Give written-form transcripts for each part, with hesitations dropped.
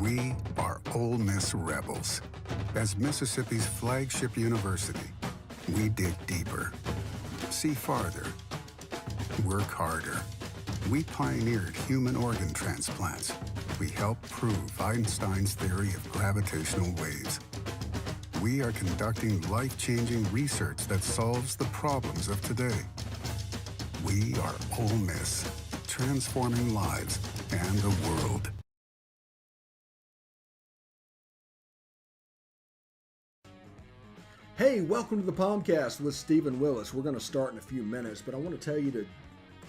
We are Ole Miss Rebels. As Mississippi's flagship university, we dig deeper, see farther, work harder. We pioneered human organ transplants. We helped prove Einstein's theory of gravitational waves. We are conducting life-changing research that solves the problems of today. We are Ole Miss, transforming lives and the world. Hey, welcome to the POMcast with Stephen Willis. We're going to start in a few minutes, but I want to tell you to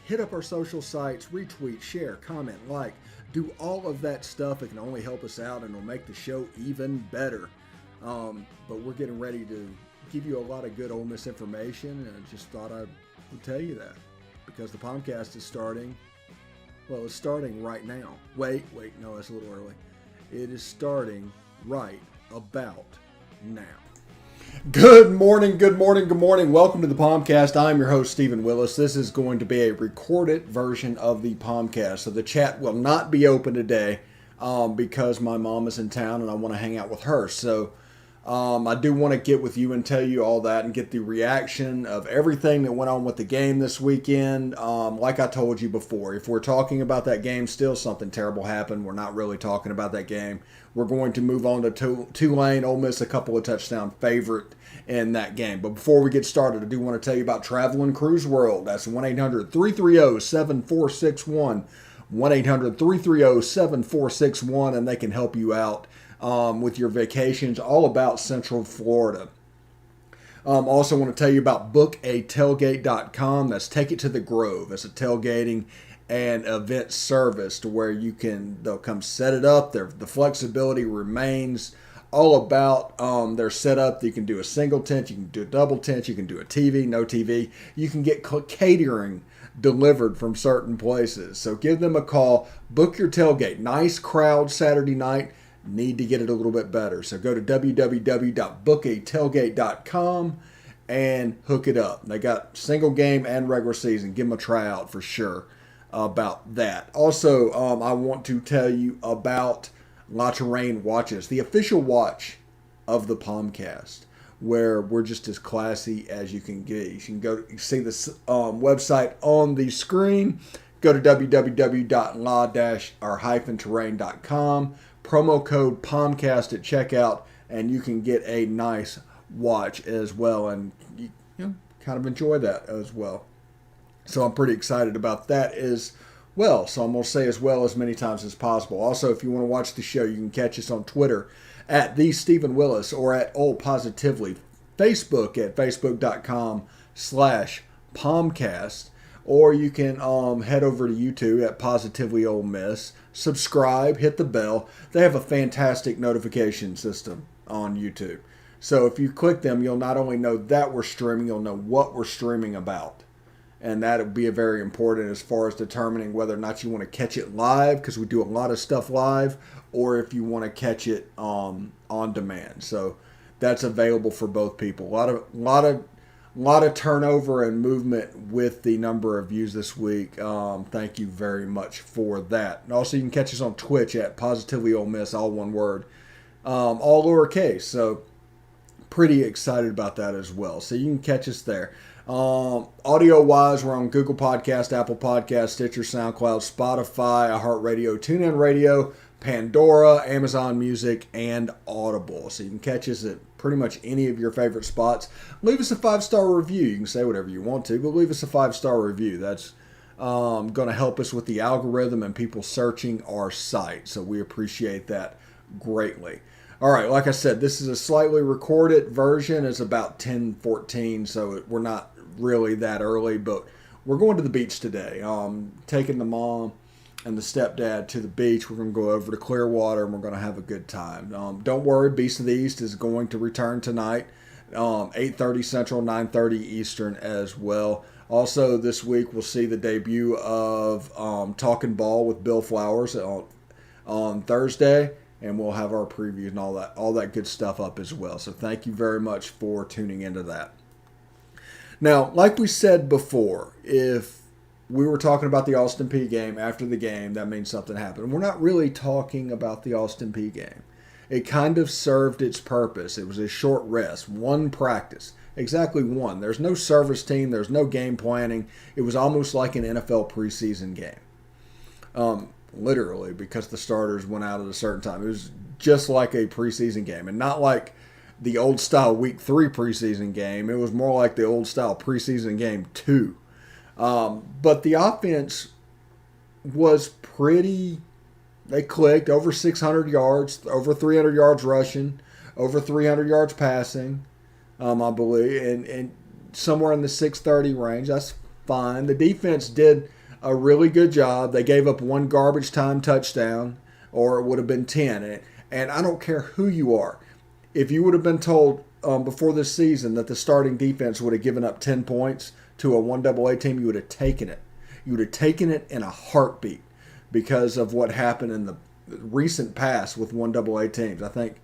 hit up our social sites, retweet, share, comment, like, do all of that stuff. It can only help us out and it'll make the show even better. But we're getting ready to give you a lot of good Ole Miss information, and I just thought I would tell you that because the POMcast is starting. Well, it's starting right now. Wait, no, that's a little early. It is starting right about now. Good morning. Welcome to the POMcast. I'm your host, Stephen Willis. This is going to be a recorded version of the POMcast. So the chat will not be open today because my mom is in town and I want to hang out with her. So I do want to get with you and tell you all that and get the reaction of everything that went on with the game this weekend. Like I told you before, if we're talking about that game still, something terrible happened. We're not really talking about that game. We're going to move on to Tulane. Ole Miss, a couple of touchdown favorite in that game. But before we get started, I do want to tell you about Travel and Cruise World. That's 1-800-330-7461. 1-800-330-7461, and they can help you out with your vacations, all about Central Florida. Also want to tell you about bookatailgate.com. That's Take It to the Grove. That's a tailgating and event service to where they'll come set it up. The flexibility remains all about their setup. You can do a single tent, you can do a double tent, you can do a TV, no TV. You can get catering delivered from certain places. So give them a call. Book your tailgate. Nice crowd Saturday night. Need to get it a little bit better. So go to www.bookatailgate.com and hook it up. They got single game and regular season. Give them a tryout for sure about that. Also, I want to tell you about La Terrain Watches, the official watch of the POMcast, where we're just as classy as you can get. You can see this website on the screen. Go to www.la-terrain.com. Promo code POMcast at checkout, and you can get a nice watch as well, and you kind of enjoy that as well. So I'm pretty excited about that as well. So I'm going to say as well as many times as possible. Also, if you want to watch the show, you can catch us on Twitter at the Stephen Willis or at Ole Positively, Facebook at facebook.com/POMcast. Or you can head over to YouTube at Positively Ole Miss. Subscribe, hit the bell. They have a fantastic notification system on YouTube. So if you click them, you'll not only know that we're streaming, you'll know what we're streaming about. And that'll be very important as far as determining whether or not you want to catch it live, because we do a lot of stuff live, or if you want to catch it on demand. So that's available for both people. A lot of turnover and movement with the number of views this week. Thank you very much for that. And also, you can catch us on Twitch at Positively Ole Miss, all one word, all lowercase. So, pretty excited about that as well. So, you can catch us there. Audio-wise, we're on Google Podcast, Apple Podcast, Stitcher, SoundCloud, Spotify, iHeartRadio, TuneIn Radio, Pandora, Amazon Music, and Audible. So you can catch us at pretty much any of your favorite spots. Leave us a 5-star review. You can say whatever you want to, but leave us a 5-star review. That's going to help us with the algorithm and people searching our site. So we appreciate that greatly. All right, like I said, this is a slightly recorded version. It's about 10:14, so we're not really that early, but we're going to the beach today. Taking the mom and the stepdad to the beach. We're going to go over to Clearwater, and we're going to have a good time. Don't worry, Beast of the East is going to return tonight, 8:30 Central, 9:30 Eastern as well. Also, this week we'll see the debut of Talking Ball with Bill Flowers on Thursday, and we'll have our preview and all that good stuff up as well. So thank you very much for tuning into that. Now, like we said before, if we were talking about the Austin Peay game. After the game, that means something happened. We're not really talking about the Austin Peay game. It kind of served its purpose. It was a short rest, one practice, exactly one. There's no service team. There's no game planning. It was almost like an NFL preseason game, literally, because the starters went out at a certain time. It was just like a preseason game, and not like the old style week 3 preseason game. It was more like the old style preseason game 2. But the offense was pretty. They clicked over 600 yards, over 300 yards rushing, over 300 yards passing, I believe, and somewhere in the 630 range. That's fine. The defense did a really good job. They gave up one garbage time touchdown, or it would have been 10. And I don't care who you are. If you would have been told before this season that the starting defense would have given up 10 points to a 1AA team, you would have taken it. You would have taken it in a heartbeat because of what happened in the recent past with 1AA teams. I think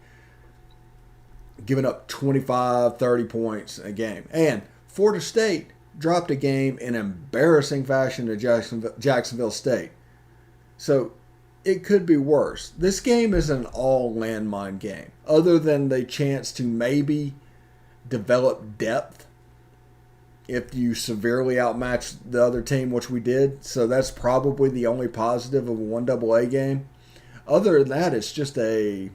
giving up 25, 30 points a game. And Florida State dropped a game in embarrassing fashion to Jacksonville State. So it could be worse. This game is an all landmine game, other than the chance to maybe develop depth if you severely outmatch the other team, which we did. So that's probably the only positive of a 1AA game. Other than that, it's just a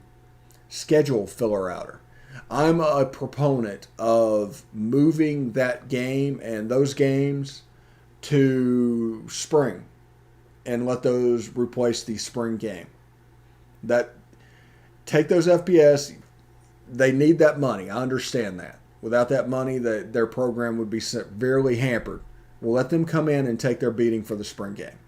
schedule filler-outer. I'm a proponent of moving that game and those games to spring and let those replace the spring game. Take those FBS. They need that money. I understand that. Without that money, their program would be severely hampered. We'll let them come in and take their beating for the spring game.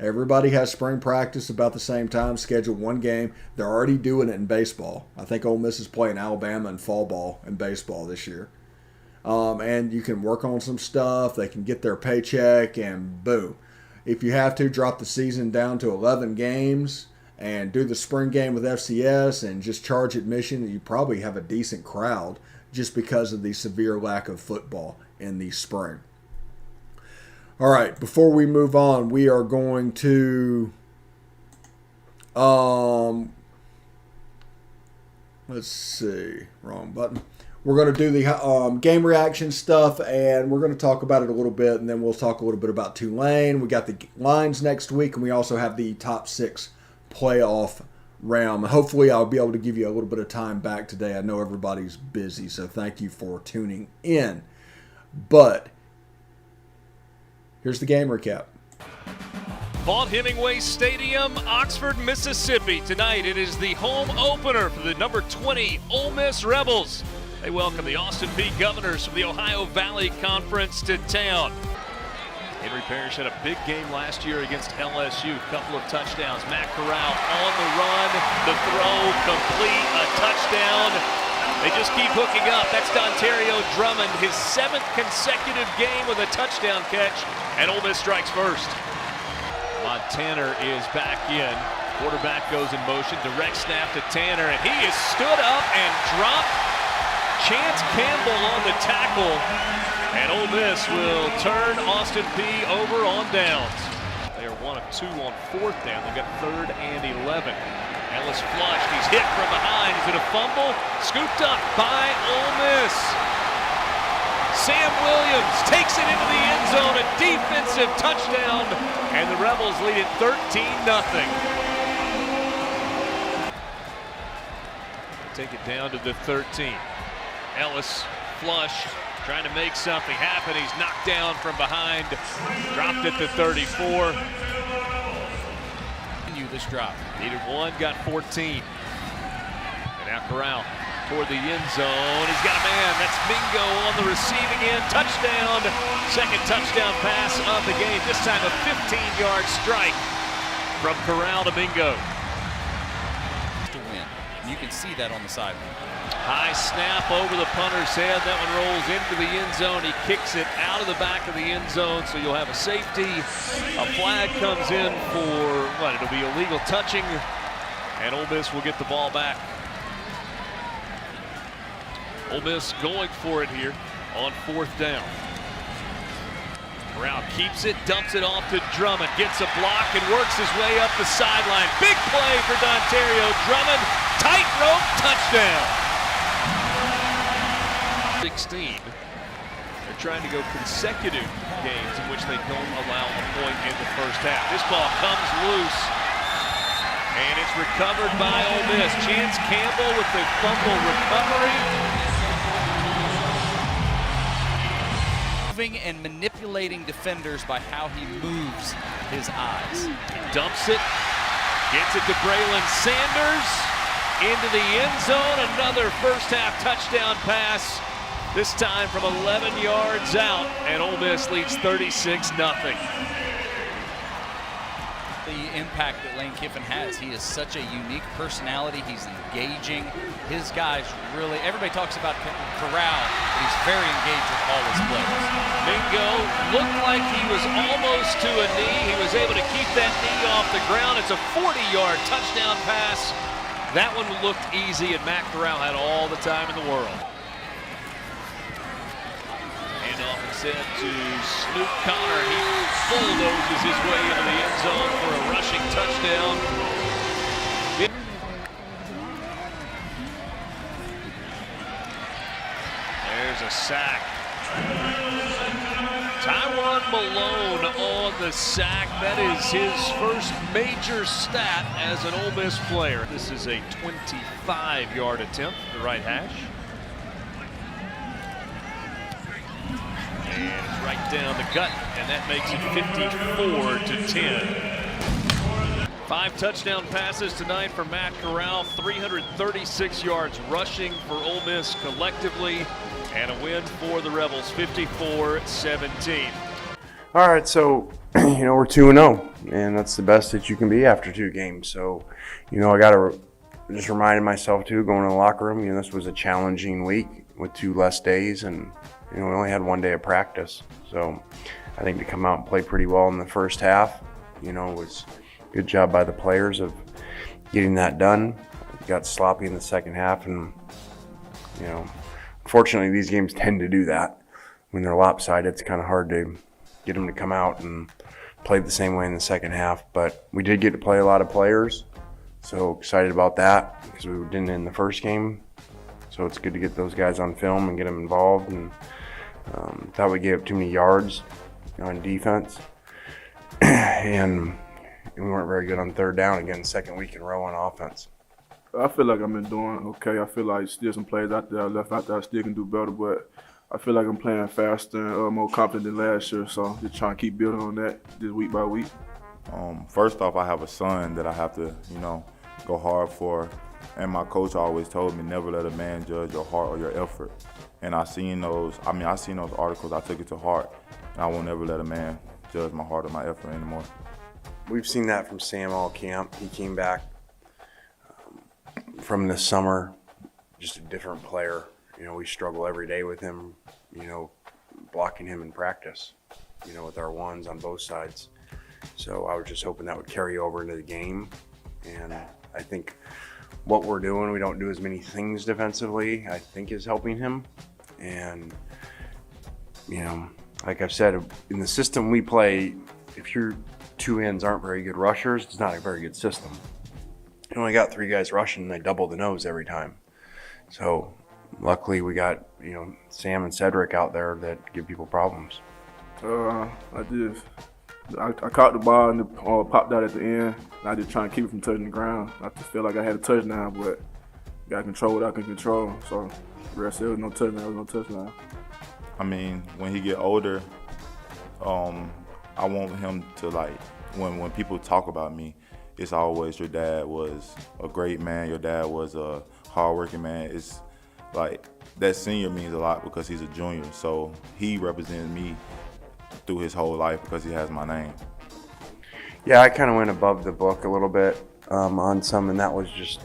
Everybody has spring practice about the same time, schedule one game. They're already doing it in baseball. I think Ole Miss is playing Alabama in fall ball and baseball this year. And you can work on some stuff. They can get their paycheck, and boom. If you have to, drop the season down to 11 games and do the spring game with FCS and just charge admission. You probably have a decent crowd just because of the severe lack of football in the spring. All right, before we move on, we are going to let's see, wrong button. We're going to do the game reaction stuff, and we're going to talk about it a little bit, and then we'll talk a little bit about Tulane. We got the lines next week, and we also have the top 6 playoff realm. Hopefully, I'll be able to give you a little bit of time back today. I know everybody's busy, so thank you for tuning in. But here's the game recap. Vaught-Hemingway Stadium, Oxford, Mississippi. Tonight it is the home opener for the number 20 Ole Miss Rebels. They welcome the Austin Peay Governors from the Ohio Valley Conference to town. Henry Parrish had a big game last year against LSU. Couple of touchdowns. Matt Corral on the run. The throw complete. A touchdown. They just keep hooking up. That's Dontario Drummond, his 7th consecutive game with a touchdown catch. And Ole Miss strikes first. Montana is back in. Quarterback goes in motion. Direct snap to Tanner. And he is stood up and dropped. Chance Campbell on the tackle. And Ole Miss will turn Austin Peay over on downs. They are 1 of 2 on 4th down. They've got 3rd and 11. Ellis flushed. He's hit from behind. Is it a fumble? Scooped up by Ole Miss. Sam Williams takes it into the end zone. A defensive touchdown. And the Rebels lead it 13-0. Take it down to the 13. Ellis flushed, trying to make something happen. He's knocked down from behind, dropped at the 34. This drop. Needed 1, got 14. And now Corral toward the end zone. He's got a man. That's Mingo on the receiving end. Touchdown. 2nd touchdown pass of the game. This time a 15-yard strike from Corral to Mingo. To win. You can see that on the sideline. High snap over the punter's head. That one rolls into the end zone. He kicks it out of the back of the end zone, so you'll have a safety. A flag comes in for, what, it'll be illegal touching, and Ole Miss will get the ball back. Ole Miss going for it here on 4th down. Corral keeps it, dumps it off to Drummond, gets a block and works his way up the sideline. Big play for Dontario Drummond, tightrope touchdown. 16. They're trying to go consecutive games in which they don't allow a point in the first half. This ball comes loose, and it's recovered by Ole Miss. Chance Campbell with the fumble recovery. Moving and manipulating defenders by how he moves his eyes. He dumps it, gets it to Braylon Sanders, into the end zone. Another first half touchdown pass, this time from 11 yards out, and Ole Miss leads 36-0. The impact that Lane Kiffin has. He is such a unique personality. He's engaging. His guys really, everybody talks about Corral, but he's very engaged with all his players. Mingo looked like he was almost to a knee. He was able to keep that knee off the ground. It's a 40-yard touchdown pass. That one looked easy, and Matt Corral had all the time in the world. Handoff instead to Snoop Connor. He bulldozes his way into the end zone for a rushing touchdown. There's a sack. Tywan Malone on the sack. That is his first major stat as an Ole Miss player. This is a 25-yard attempt, the right hash. And it's right down the gut, and that makes it 54-10. 5 touchdown passes tonight for Matt Corral, 336 yards rushing for Ole Miss collectively, and a win for the Rebels, 54-17. All right, so, we're 2-0, and that's the best that you can be after 2 games. So, I got to just remind myself, too, going to the locker room, this was a challenging week with 2 less days, and we only had 1 day of practice. So I think to come out and play pretty well in the first half, was a good job by the players of getting that done. Got sloppy in the second half, and, unfortunately these games tend to do that. When they're lopsided, it's kind of hard to get them to come out and play the same way in the second half. But we did get to play a lot of players, so excited about that because we didn't in the first game. So it's good to get those guys on film and get them involved. And thought we gave up too many yards on defense. And we weren't very good on third down again, second week in a row on offense. I feel like I've been doing okay. I feel like still some plays out there I left out there I still can do better, but I feel like I'm playing faster and more confident than last year. So just trying to keep building on that this week by week. First off, I have a son that I have to, go hard for. And my coach always told me never let a man judge your heart or your effort. And I seen those articles, I took it to heart. And I won't ever let a man judge my heart or my effort anymore. We've seen that from Sam all camp. He came back from this summer, just a different player. We struggle every day with him, blocking him in practice, with our ones on both sides. So I was just hoping that would carry over into the game. And I think what we're doing, we don't do as many things defensively, I think is helping him. And, like I've said, in the system we play, if your 2 ends aren't very good rushers, it's not a very good system. You only got 3 guys rushing, and they double the nose every time. So luckily we got, Sam and Cedric out there that give people problems. I caught the ball and it popped out at the end. I just trying to keep it from touching the ground. I just feel like I had a touchdown, but got to control what I can control. So the rest of it was no touchdown. There was no touchdown. When he get older, I want him to when people talk about me, it's always your dad was a great man. Your dad was a hardworking man. It's like that senior means a lot because he's a junior. So he represented me through his whole life because he has my name. Yeah, I kind of went above the book a little bit on some, and that was just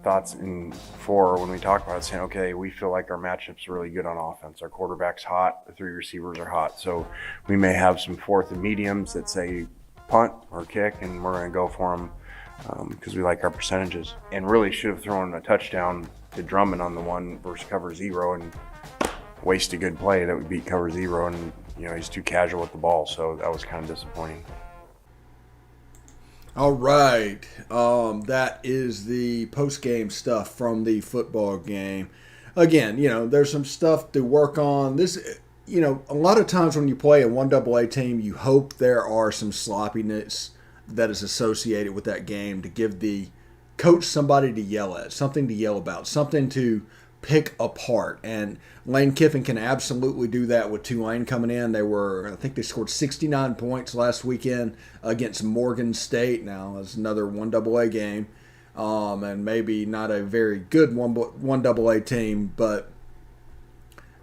thoughts when we talked about it, saying, okay, we feel like our matchup's really good on offense. Our quarterback's hot, the 3 receivers are hot. So we may have some 4th and mediums that say punt or kick, and we're going to go for them because we like our percentages. And really should have thrown a touchdown to Drummond on the one versus cover 0 and waste a good play that would beat cover 0, and he's too casual with the ball, so that was kind of disappointing. All right. That is the post-game stuff from the football game. Again, there's some stuff to work on. This, a lot of times when you play a 1AA team, you hope there are some sloppiness that is associated with that game to give the coach somebody to yell at, something to yell about, something to pick apart. And Lane Kiffin can absolutely do that with Tulane coming in. I think they scored 69 points last weekend against Morgan State. Now, it's another 1AA game, and maybe not a very good 1AA team, but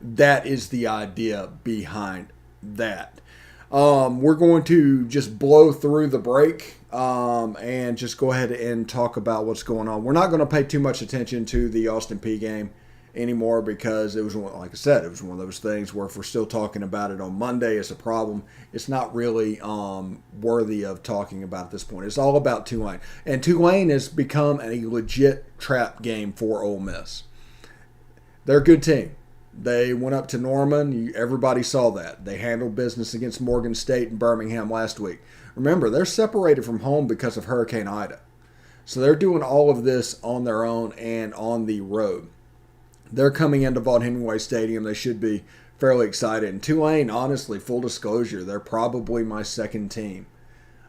that is the idea behind that. We're going to just blow through the break and just go ahead and talk about what's going on. We're not going to pay too much attention to the Austin Peay game anymore because it was, like I said, it was one of those things where if we're still talking about it on Monday, it's a problem. It's not really worthy of talking about at this point. It's all about Tulane. And Tulane has become a legit trap game for Ole Miss. They're a good team. They went up to Norman. Everybody saw that. They handled business against Morgan State and Birmingham last week. Remember, they're separated from home because of Hurricane Ida. So they're doing all of this on their own and on the road. They're coming into Vaught-Hemingway Stadium. They should be fairly excited. And Tulane, honestly, full disclosure, they're probably my second team.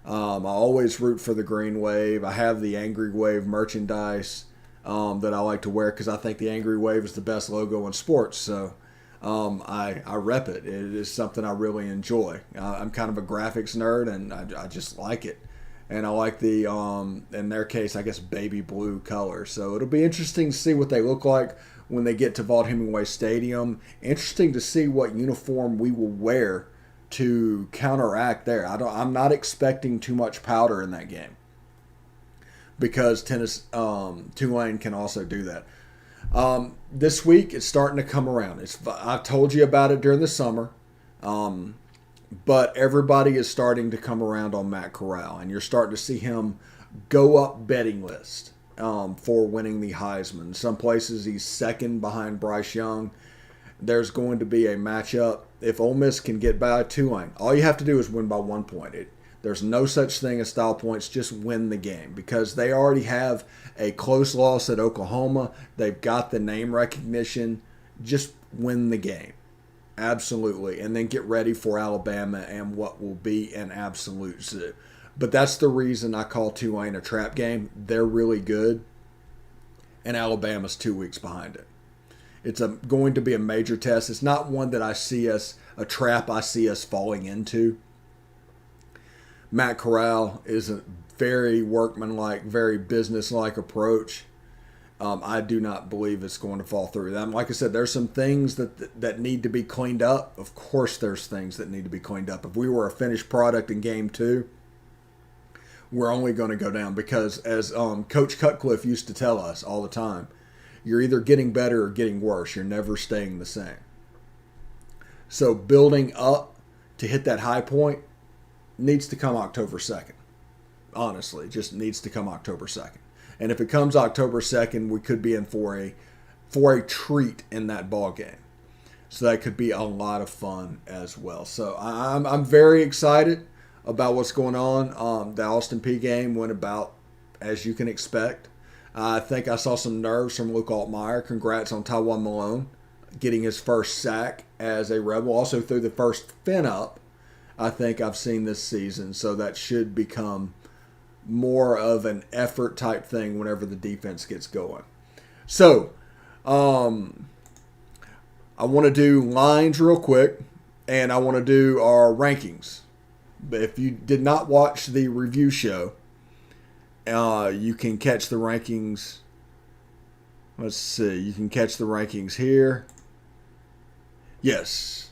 I always root for the Green Wave. I have the Angry Wave merchandise that I like to wear because I think the Angry Wave is the best logo in sports. So I rep it. It is something I really enjoy. I'm kind of a graphics nerd, and I just like it. And I like the, in their case, I guess, baby blue color. So it'll be interesting to see what they look like when they get to Vaught-Hemingway Stadium. Interesting to see what uniform we will wear to counteract there. I'm not expecting too much powder in that game because Tulane can also do that. This week, it's starting to come around. I told you about it during the summer. But everybody is starting to come around on Matt Corral, and you're starting to see him go up betting list for winning the Heisman. In some places, he's second behind Bryce Young. There's going to be a matchup. If Ole Miss can get by Tulane, all you have to do is win by 1 point. There's no such thing as style points. Just win the game because they already have a close loss at Oklahoma. They've got the name recognition. Just win the game. Absolutely. And then get ready for Alabama and what will be an absolute zoo. But that's the reason I call Tulane a trap game. They're really good. And Alabama's 2 weeks behind it. It's going to be a major test. It's not one that I see us, a trap I see us falling into. Matt Corral is a very workmanlike, very businesslike approach. I do not believe it's going to fall through. Like I said, there's some things that need to be cleaned up. Of course there's things that need to be cleaned up. If we were a finished product in Game 2, we're only going to go down because, as Coach Cutcliffe used to tell us all the time, you're either getting better or getting worse. You're never staying the same. So building up to hit that high point needs to come October 2nd. Honestly, just needs to come October 2nd. And if it comes October 2nd, we could be in for a treat in that ball game. So that could be a lot of fun as well. So I'm very excited about what's going on. The Austin Peay game went about as you can expect. I think I saw some nerves from Luke Altmaier. Congrats on Tywone Malone getting his first sack as a Rebel. Also threw the first fin up I think I've seen this season. So that should become more of an effort type thing whenever the defense gets going. So, I want to do lines real quick, and I want to do our rankings. But if you did not watch the review show, you can catch the rankings. Let's see. You can catch the rankings here. Yes.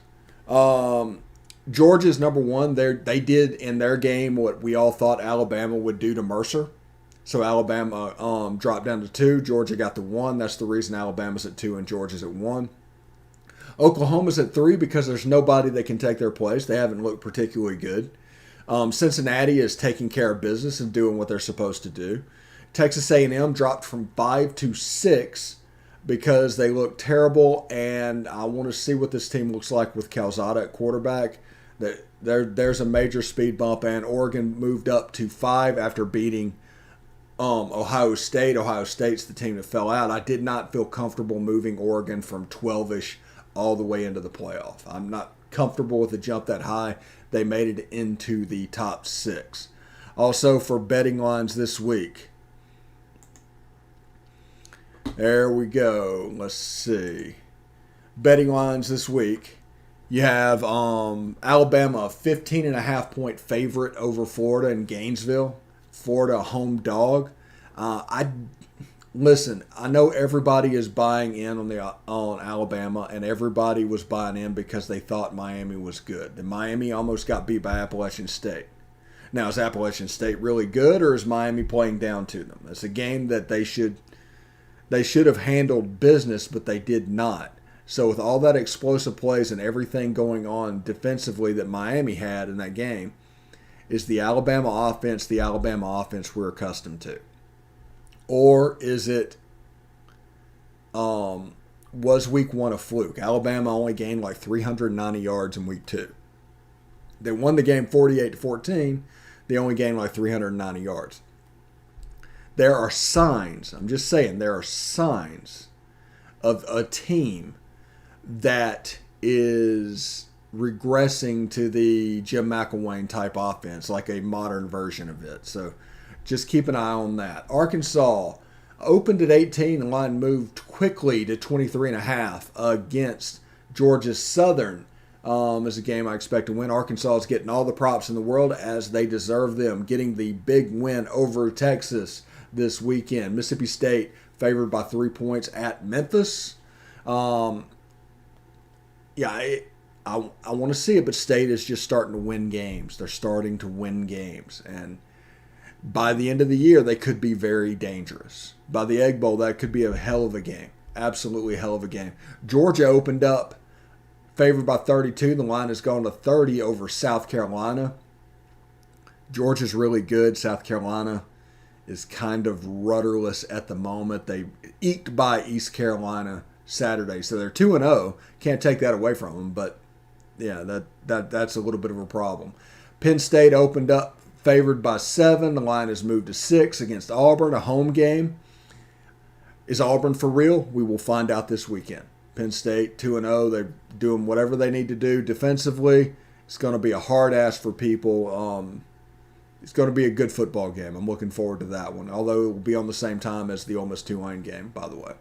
Georgia's number one. They did in their game what we all thought Alabama would do to Mercer. So Alabama dropped down to 2. Georgia got the 1. That's the reason Alabama's at 2 and Georgia's at 1. Oklahoma's at 3 because there's nobody that can take their place. They haven't looked particularly good. Cincinnati is taking care of business and doing what they're supposed to do. Texas A&M dropped from 5 to 6 because they look terrible, and I want to see what this team looks like with Calzada at quarterback. There's a major speed bump, and Oregon moved up to 5 after beating Ohio State. Ohio State's the team that fell out. I did not feel comfortable moving Oregon from 12-ish all the way into the playoff. I'm not comfortable with the jump that high. They made it into the top 6. Also, for betting lines this week, there we go. Let's see. Betting lines this week. You have Alabama, a 15.5-point favorite over Florida in Gainesville. Florida, home dog. Listen, I know everybody is buying in on Alabama, and everybody was buying in because they thought Miami was good. And Miami almost got beat by Appalachian State. Now, is Appalachian State really good, or is Miami playing down to them? It's a game that they should have handled business, but they did not. So with all that explosive plays and everything going on defensively that Miami had in that game, is the Alabama offense we're accustomed to? Or is it, was week 1 a fluke? Alabama only gained like 390 yards in week 2. They won the game 48-14. They only gained like 390 yards. There are signs, I'm just saying, there are signs of a team that is regressing to the Jim McElwain type offense, like a modern version of it. So just keep an eye on that. Arkansas opened at 18. The line moved quickly to 23.5 against Georgia Southern. Is a game I expect to win. Arkansas is getting all the props in the world as they deserve them, getting the big win over Texas this weekend. Mississippi State favored by 3 points at Memphis. I want to see it, but State is just starting to win games. They're starting to win games. And by the end of the year, they could be very dangerous. By the Egg Bowl, that could be a hell of a game. Absolutely a hell of a game. Georgia opened up favored by 32. The line has gone to 30 over South Carolina. Georgia's really good. South Carolina is kind of rudderless at the moment. They eked by East Carolina Saturday, so they're 2-0. Can't take that away from them, but yeah, that's a little bit of a problem. Penn State opened up favored by 7. The line has moved to 6 against Auburn, a home game. Is Auburn for real? We will find out this weekend. Penn State 2-0. They're doing whatever they need to do defensively. It's going to be a hard ass for people. It's going to be a good football game. I'm looking forward to that one, although it will be on the same time as the Ole Miss Tulane game, by the way.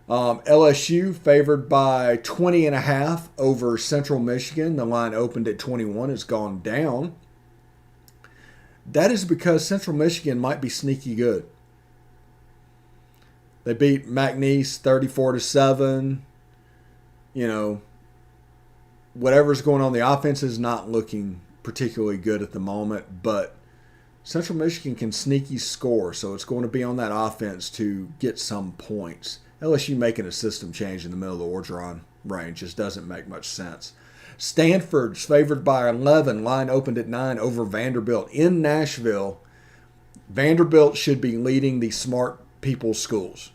LSU favored by 20.5 over Central Michigan. The line opened at 21. It's gone down. That is because Central Michigan might be sneaky good. They beat McNeese 34-7. You know, whatever's going on, the offense is not looking particularly good at the moment, but Central Michigan can sneaky score, so it's going to be on that offense to get some points. LSU making a system change in the middle of the Orgeron range just doesn't make much sense. Stanford's favored by 11. Line opened at 9 over Vanderbilt in Nashville. Vanderbilt should be leading the smart people's schools.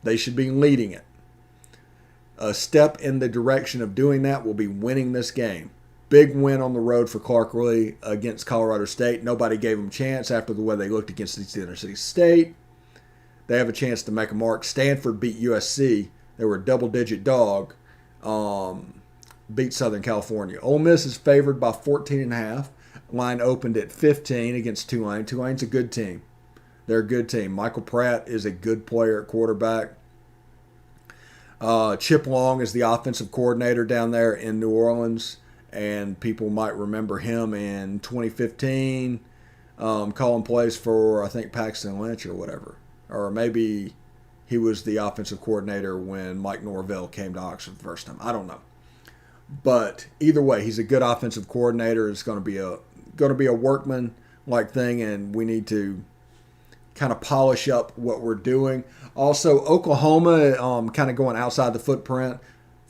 They should be leading it. A step in the direction of doing that will be winning this game. Big win on the road for Clark Lee against Colorado State. Nobody gave them a chance after the way they looked against Tennessee State. They have a chance to make a mark. Stanford beat USC. They were a double-digit dog. Beat Southern California. Ole Miss is favored by 14.5. Line opened at 15 against Tulane. Tulane's a good team. They're a good team. Michael Pratt is a good player at quarterback. Chip Long is the offensive coordinator down there in New Orleans, and people might remember him in 2015 calling plays for, I think, Paxton Lynch or whatever. Or maybe he was the offensive coordinator when Mike Norvell came to Oxford the first time. I don't know. But either way, he's a good offensive coordinator. It's going to be a workman-like thing, and we need to kind of polish up what we're doing. Also, Oklahoma kind of going outside the footprint,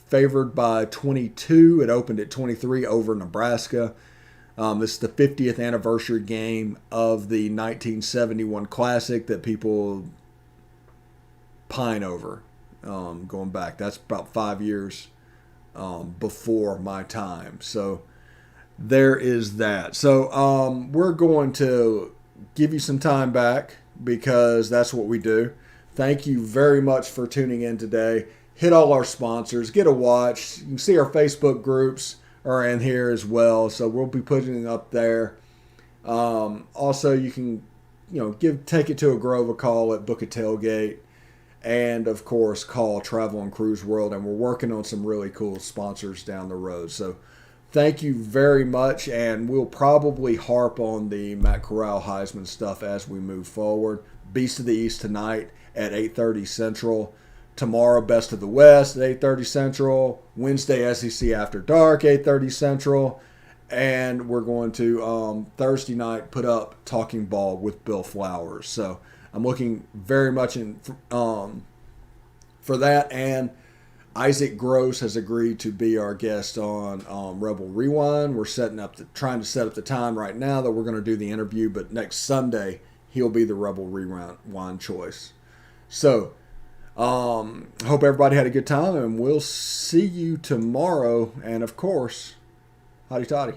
favored by 22. It opened at 23 over Nebraska. This is the 50th anniversary game of the 1971 Classic that people pine over. going back. That's about 5 years before my time. So there is that. So we're going to give you some time back because that's what we do. Thank you very much for tuning in today. Hit all our sponsors. Get a watch. You can see our Facebook groups are in here as well. So we'll be putting it up there. Also, you can take it to a Grover call at Book a Tailgate. And, of course, call Travel and Cruise World. And we're working on some really cool sponsors down the road. So thank you very much. And we'll probably harp on the Matt Corral Heisman stuff as we move forward. Beast of the East tonight at 8:30 Central. Tomorrow, Best of the West at 8:30 Central. Wednesday, SEC After Dark, 8:30 Central. And we're going to, Thursday night, put up Talking Ball with Bill Flowers. So I'm looking very much for that. And Isaac Gross has agreed to be our guest on Rebel Rewind. We're trying to set up the time right now that we're going to do the interview. But next Sunday, he'll be the Rebel Rewind choice. So hope everybody had a good time. And we'll see you tomorrow. And, of course, hotty toddy.